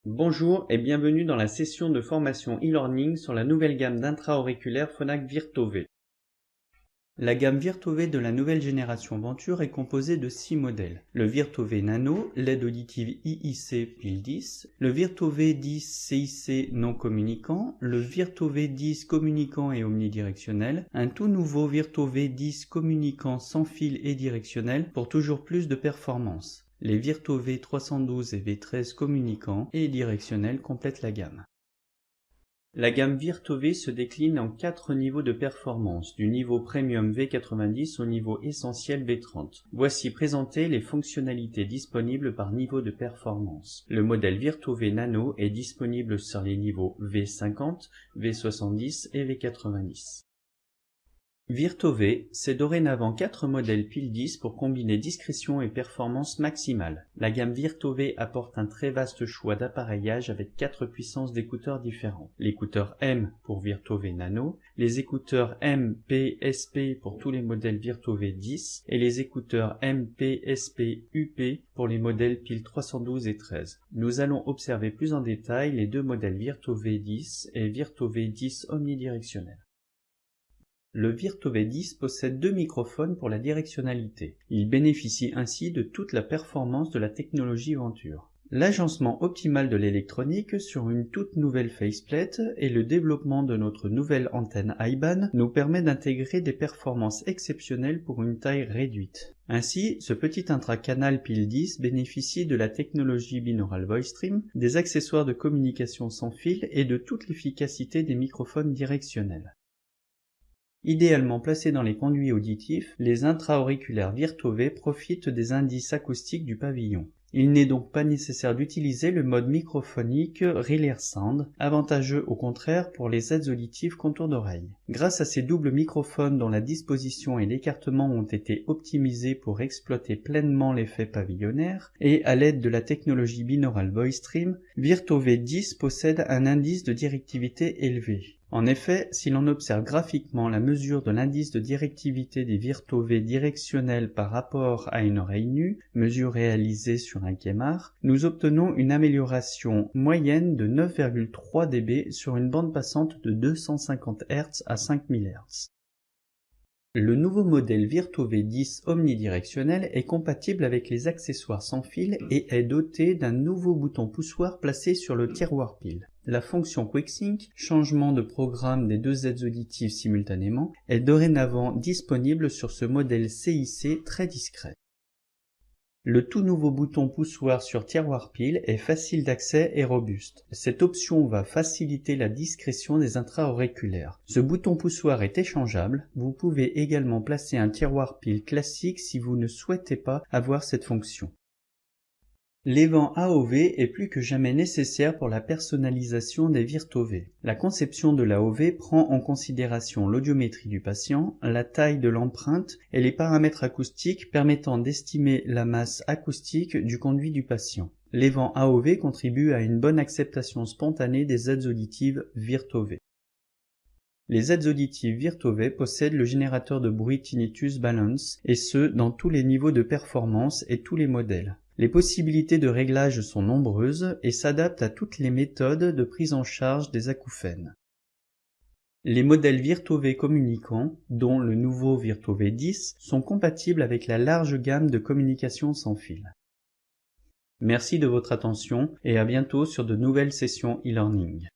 Bonjour et bienvenue dans la session de formation e-learning sur la nouvelle gamme d'intra-auriculaires Phonak Virto-V. La gamme Virto-V de la nouvelle génération Venture est composée de 6 modèles. Le Virto-V Nano, LED auditive IIC pile 10, le Virto-V 10 CIC non communicant, le Virto-V 10 communicant et omnidirectionnel, un tout nouveau Virto-V 10 communicant sans fil et directionnel pour toujours plus de performance. Les Virto-V 312 et V13 communicants et directionnels complètent la gamme. La gamme Virto-V se décline en 4 niveaux de performance, du niveau Premium V90 au niveau essentiel V30. Voici présentées les fonctionnalités disponibles par niveau de performance. Le modèle Virto-V Nano est disponible sur les niveaux V50, V70 et V90. Virto-V, c'est dorénavant 4 modèles pile 10 pour combiner discrétion et performance maximale. La gamme Virto-V apporte un très vaste choix d'appareillage avec 4 puissances d'écouteurs différents. L'écouteur M pour Virto-V Nano, les écouteurs MP-SP pour tous les modèles Virto-V 10 et les écouteurs MP-SP-UP pour les modèles pile 312 et 13. Nous allons observer plus en détail les deux modèles Virto-V 10 et Virto-V 10 omnidirectionnel. Le Virto-V 10 possède 2 microphones pour la directionnalité. Il bénéficie ainsi de toute la performance de la technologie Venture. L'agencement optimal de l'électronique sur une toute nouvelle faceplate et le développement de notre nouvelle antenne I-band nous permet d'intégrer des performances exceptionnelles pour une taille réduite. Ainsi, ce petit intracanal pile 10 bénéficie de la technologie Binaural Voice Stream, des accessoires de communication sans fil et de toute l'efficacité des microphones directionnels. Idéalement placés dans les conduits auditifs, les intra-auriculaires Virto-V profitent des indices acoustiques du pavillon. Il n'est donc pas nécessaire d'utiliser le mode microphonique Real Sound, avantageux au contraire pour les aides auditives contour d'oreille. Grâce à ces doubles microphones dont la disposition et l'écartement ont été optimisés pour exploiter pleinement l'effet pavillonnaire, et à l'aide de la technologie Binaural Voice Stream, Virto-V 10 possède un indice de directivité élevé. En effet, si l'on observe graphiquement la mesure de l'indice de directivité des Virto-V directionnels par rapport à une oreille nue, mesure réalisée sur un Kmart, nous obtenons une amélioration moyenne de 9,3 dB sur une bande passante de 250 Hz à 5000 Hz. Le nouveau modèle Virto-V 10 omnidirectionnel est compatible avec les accessoires sans fil et est doté d'un nouveau bouton poussoir placé sur le tiroir pile. La fonction QuickSync, changement de programme des deux aides auditives simultanément, est dorénavant disponible sur ce modèle CIC très discret. Le tout nouveau bouton poussoir sur tiroir pile est facile d'accès et robuste. Cette option va faciliter la discrétion des intra-auriculaires. Ce bouton poussoir est échangeable. Vous pouvez également placer un tiroir pile classique si vous ne souhaitez pas avoir cette fonction. L'évent AOV est plus que jamais nécessaire pour la personnalisation des Virto-V. La conception de l'AOV prend en considération l'audiométrie du patient, la taille de l'empreinte et les paramètres acoustiques permettant d'estimer la masse acoustique du conduit du patient. L'évent AOV contribue à une bonne acceptation spontanée des aides auditives Virto-V. Les aides auditives Virto-V possèdent le générateur de bruit Tinnitus Balance, et ce dans tous les niveaux de performance et tous les modèles. Les possibilités de réglage sont nombreuses et s'adaptent à toutes les méthodes de prise en charge des acouphènes. Les modèles Virto-V communicants, dont le nouveau Virto-V 10, sont compatibles avec la large gamme de communication sans fil. Merci de votre attention et à bientôt sur de nouvelles sessions e-learning.